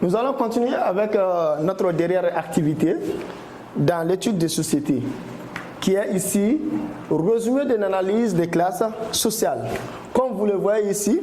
Nous allons continuer avec notre dernière activité dans l'étude des sociétés, qui est ici résumé d'une analyse des classes sociales. Comme vous le voyez ici,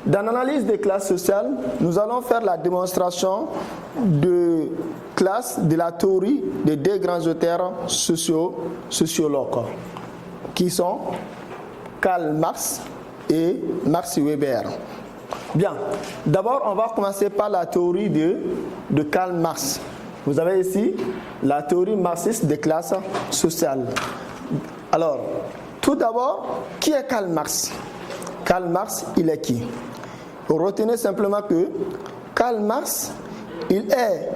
dans l'analyse des classes sociales, nous allons faire la démonstration de classe de la théorie des deux grands auteurs sociologues, qui sont Karl Marx et Max Weber. Bien, d'abord on va commencer par la théorie de Karl Marx. Vous avez ici la théorie marxiste des classes sociales. Alors, tout d'abord, qui est Karl Marx? Karl Marx, il est qui? Retenez simplement que Karl Marx, il est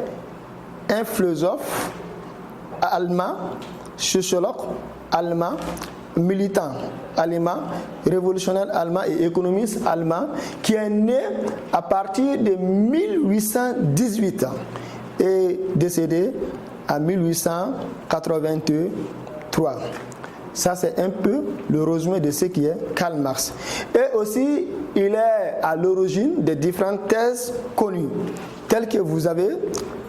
un philosophe allemand, sociologue allemand, militant allemand, révolutionnaire allemand et économiste allemand qui est né à partir de 1818 et décédé en 1883. Ça, c'est un peu le résumé de ce qui est Karl Marx. Et aussi, il est à l'origine de différentes thèses connues, telles que vous avez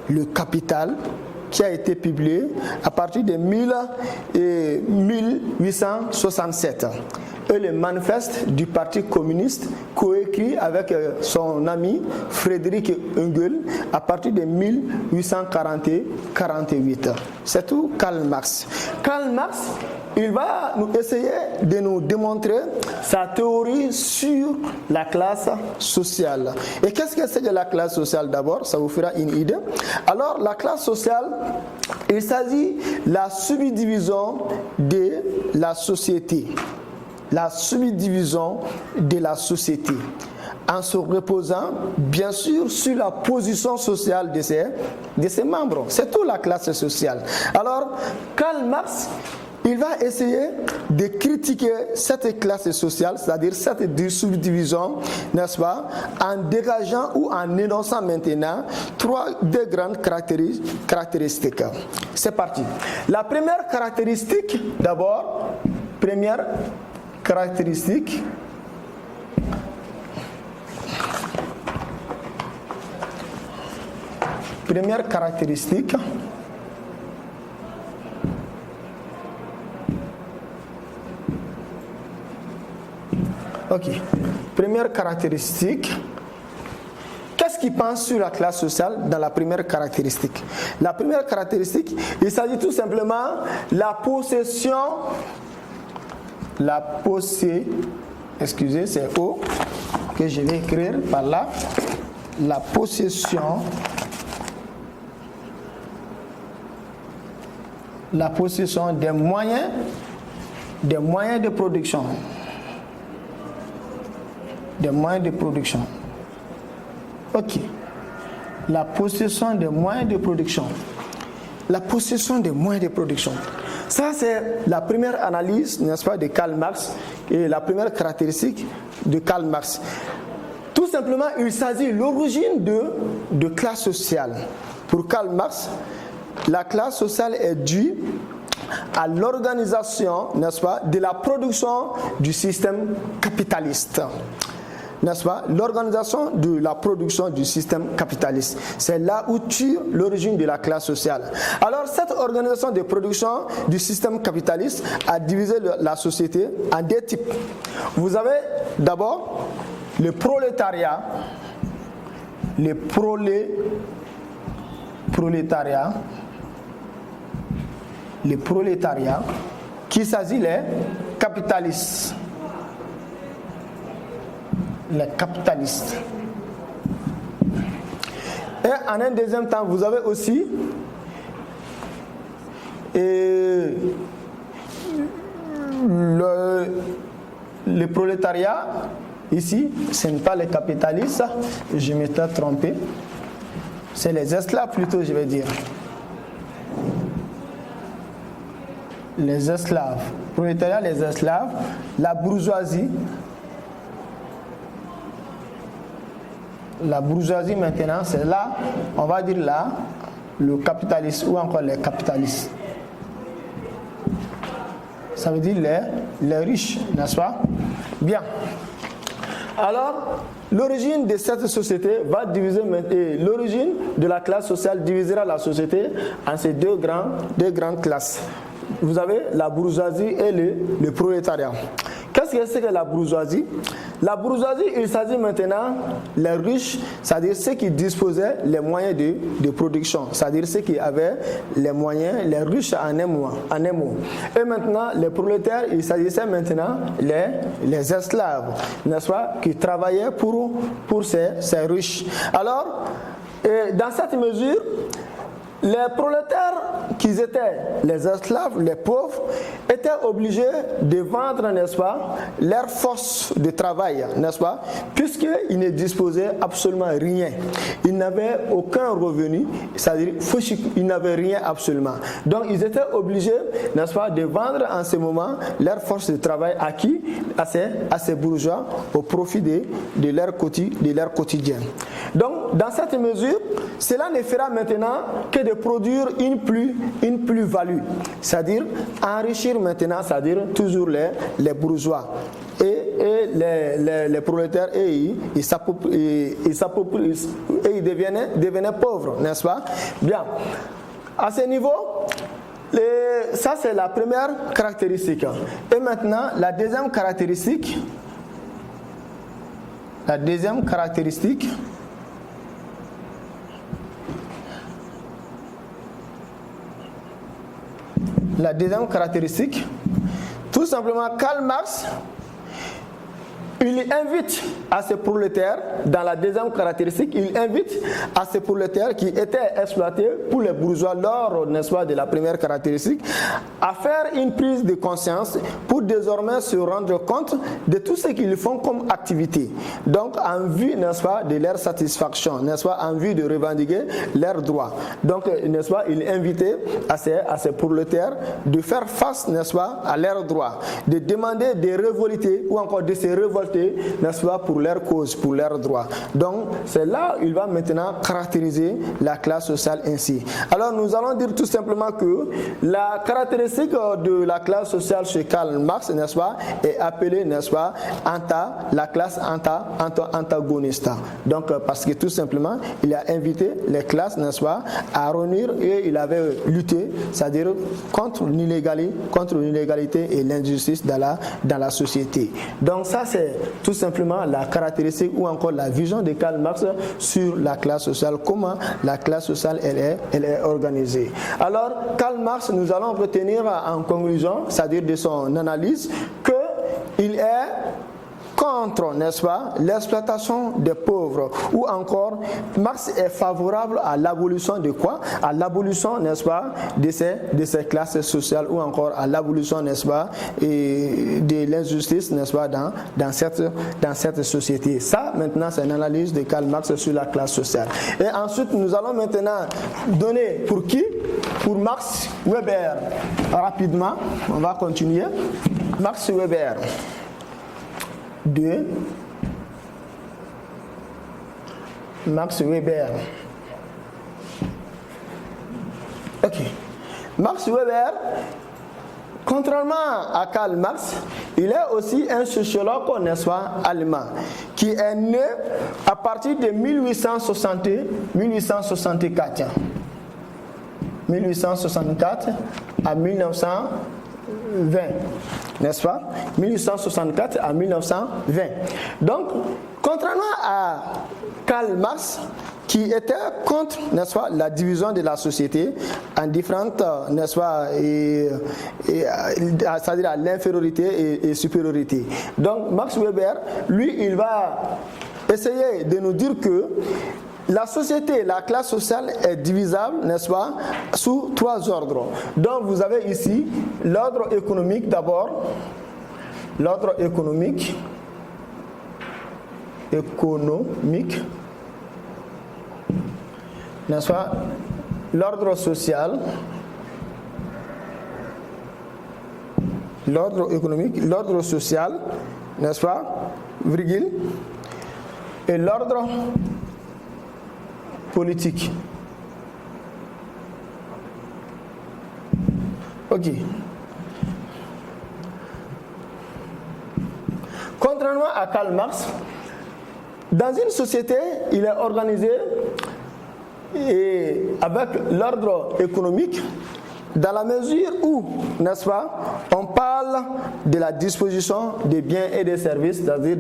le Capital, qui a été publié à partir de 1867, et le manifeste du Parti communiste coécrit avec son ami Frédéric Engels à partir de 1848. C'est tout Karl Marx. Karl Marx, il va nous essayer de nous démontrer sa théorie sur la classe sociale. Et qu'est-ce que c'est que la classe sociale d'abord? Ça vous fera une idée. Alors, la classe sociale, il s'agit de la subdivision de la société. La subdivision de la société, en se reposant bien sûr sur la position sociale de ses membres. C'est tout la classe sociale. Alors, Karl Marx, il va essayer de critiquer cette classe sociale, c'est-à-dire cette subdivision, n'est-ce pas, en dégageant ou en énonçant maintenant deux grandes caractéristiques. C'est parti. La première caractéristique, d'abord, première caractéristique, ok. Première caractéristique. Qu'est-ce qu'il pense sur la classe sociale dans la première caractéristique? La première caractéristique, il s'agit tout simplement de la possession. Excusez, c'est O que je vais écrire par là. La possession des moyens de production. Des moyens de production. Ok. La possession des moyens de production. La possession des moyens de production. Ça, c'est la première analyse, n'est-ce pas, de Karl Marx et la première caractéristique de Karl Marx. Tout simplement, il s'agit de l'origine de classe sociale. Pour Karl Marx, la classe sociale est due à l'organisation, n'est-ce pas, de la production du système capitaliste. N'est-ce pas? L'organisation de la production du système capitaliste. C'est là où tue l'origine de la classe sociale. Alors, cette organisation de production du système capitaliste a divisé la société en deux types. Vous avez d'abord le prolétariat. Le prolétariat qui s'agit des capitalistes. Les capitalistes. Et en un deuxième temps, vous avez aussi le prolétariat. Ici, ce n'est pas les capitalistes, je m'étais trompé. C'est les esclaves plutôt, je vais dire. Les esclaves. Prolétariat, les esclaves. La bourgeoisie. La bourgeoisie maintenant, c'est là, on va dire là, le capitaliste ou encore les capitalistes. Ça veut dire les riches, n'est-ce pas? Bien. Alors, l'origine de cette société va diviser, l'origine de la classe sociale divisera la société en ces deux grandes classes. Vous avez la bourgeoisie et le prolétariat. Qu'est-ce que c'est que la bourgeoisie? La bourgeoisie, il s'agit maintenant les riches, c'est-à-dire ceux qui disposaient les moyens de production, c'est-à-dire ceux qui avaient les moyens, les riches en un mot. Et maintenant, les prolétaires, il s'agissait maintenant les esclaves, n'est-ce pas, qui travaillaient pour ces riches. Alors, dans cette mesure, les prolétaires, qui étaient les esclaves, les pauvres, étaient obligés de vendre, n'est-ce pas, leur force de travail, n'est-ce pas, puisqu'ils ne disposaient absolument rien. Ils n'avaient aucun revenu, c'est-à-dire ils n'avaient rien absolument. Donc ils étaient obligés, n'est-ce pas, de vendre en ce moment leur force de travail à qui? À ces bourgeois, au profit de leur quotidien. Donc dans cette mesure, cela ne fera maintenant que de produire une plus-value, c'est-à-dire enrichir maintenant, c'est-à-dire toujours les bourgeois. Et les prolétaires, ils devenaient pauvres, n'est-ce pas? Bien. À ce niveau, ça c'est la première caractéristique. Et maintenant, la deuxième caractéristique, tout simplement, Karl Marx, il invite à ces prolétaires, dans la deuxième caractéristique, il invite à ces prolétaires qui étaient exploités pour les bourgeois lors, n'est-ce pas, de la première caractéristique, à faire une prise de conscience pour désormais se rendre compte de tout ce qu'ils font comme activité. Donc, en vue, n'est-ce pas, de leur satisfaction, n'est-ce pas, en vue de revendiquer leurs droits. Donc, n'est-ce pas, il invitait à ces prolétaires de faire face, n'est-ce pas, à leurs droits, de demander de révolter ou encore de se révolter, n'est-ce pas, pour leur cause, pour leurs droits. Donc, c'est là où il va maintenant caractériser la classe sociale ainsi. Alors, nous allons dire tout simplement que la caractéristique de la classe sociale chez Karl Marx, n'est-ce pas, est appelée, n'est-ce pas, la classe antagoniste. Donc, parce que tout simplement, il a invité les classes, n'est-ce pas, à réunir et il avait lutté, c'est-à-dire contre l'inégalité et l'injustice dans la société. Donc, ça, c'est tout simplement la caractéristique ou encore la vision de Karl Marx sur la classe sociale, comment la classe sociale elle est organisée. Alors, Karl Marx, nous allons retenir en conclusion, c'est-à-dire de son analyse, qu'il est contre, n'est-ce pas, l'exploitation des pauvres, ou encore Marx est favorable à l'abolition de quoi? À l'abolition, n'est-ce pas, de ces classes sociales, ou encore à l'abolition, n'est-ce pas, et de l'injustice, n'est-ce pas, dans cette société. Ça, maintenant, c'est une analyse de Karl Marx sur la classe sociale. Et ensuite, nous allons maintenant donner pour qui? Pour Max Weber. Rapidement, on va continuer. Max Weber. 2. Max Weber. Ok. Max Weber, contrairement à Karl Marx, il est aussi un sociologue, n'est-ce pas, allemand, qui est né à partir de 1864. 1864 à 1920, n'est-ce pas? 1864 à 1920. Donc, contrairement à Karl Marx, qui était contre, n'est-ce pas, la division de la société en différentes, n'est-ce pas, c'est-à-dire à l'infériorité et supériorité. Donc, Max Weber, lui, il va essayer de nous dire que la société, la classe sociale est divisable, n'est-ce pas, sous 3 ordres. Donc vous avez ici l'ordre économique d'abord, l'ordre économique, n'est-ce pas, l'ordre social, l'ordre économique, l'ordre social, n'est-ce pas, virgule, et l'ordre politique. Ok. Contrairement à Karl Marx, Dans une société, il est organisé et avec l'ordre économique, dans la mesure où, n'est-ce pas, on parle de la disposition des biens et des services, c'est-à-dire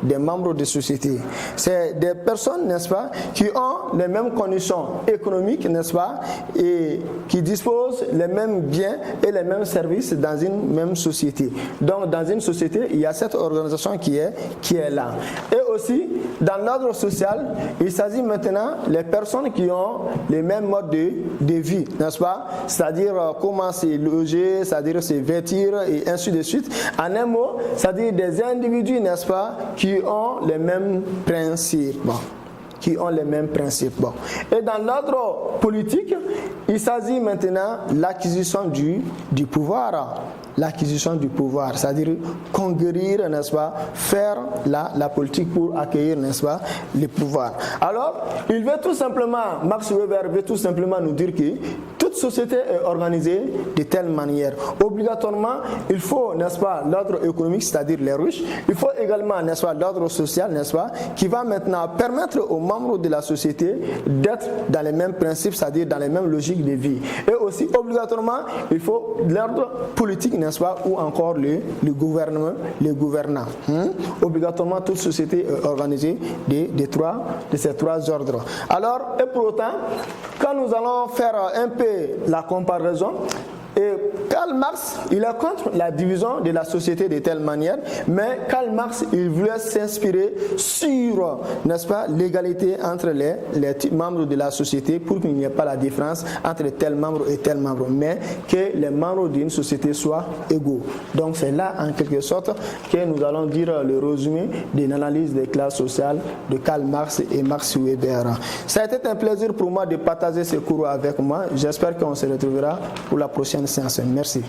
des membres de société. C'est des personnes, n'est-ce pas, qui ont les mêmes conditions économiques, n'est-ce pas, et qui disposent les mêmes biens et les mêmes services dans une même société. Donc, dans une société, il y a cette organisation qui est là. Et aussi, dans l'ordre social, il s'agit maintenant des personnes qui ont les mêmes modes de vie, n'est-ce pas, c'est-à-dire comment se loger, c'est-à-dire se vêtir et ainsi de suite. En un mot, c'est-à-dire des individus, n'est-ce pas, qui ont les mêmes principes. Qui ont les mêmes principes. Et dans l'ordre politique, il s'agit maintenant de l'acquisition du pouvoir. L'acquisition du pouvoir, c'est-à-dire conquérir, n'est-ce pas, faire la politique pour accueillir, n'est-ce pas, le pouvoir. Alors, il veut tout simplement, Max Weber veut tout simplement nous dire que toute société est organisée de telle manière. Obligatoirement, il faut, n'est-ce pas, l'ordre économique, c'est-à-dire les riches. Il faut également, n'est-ce pas, l'ordre social, n'est-ce pas, qui va maintenant permettre aux membres de la société d'être dans les mêmes principes, c'est-à-dire dans les mêmes logiques de vie. Et aussi, obligatoirement, il faut l'ordre politique, n'est-ce pas, ou encore le gouvernement, les gouvernants. Obligatoirement, toute société est organisée de ces trois ordres. Alors, et pour autant, quand nous allons faire un peu la comparaison, et Karl Marx, il est contre la division de la société de telle manière, mais Karl Marx, il voulait s'inspirer sur, n'est-ce pas, l'égalité entre les membres de la société pour qu'il n'y ait pas la différence entre tel membre et tel membre, mais que les membres d'une société soient égaux. Donc c'est là, en quelque sorte, que nous allons dire le résumé d'une analyse des classes sociales de Karl Marx et Max Weber. Ça a été un plaisir pour moi de partager ce cours avec moi. J'espère qu'on se retrouvera pour la prochaine séance. Merci.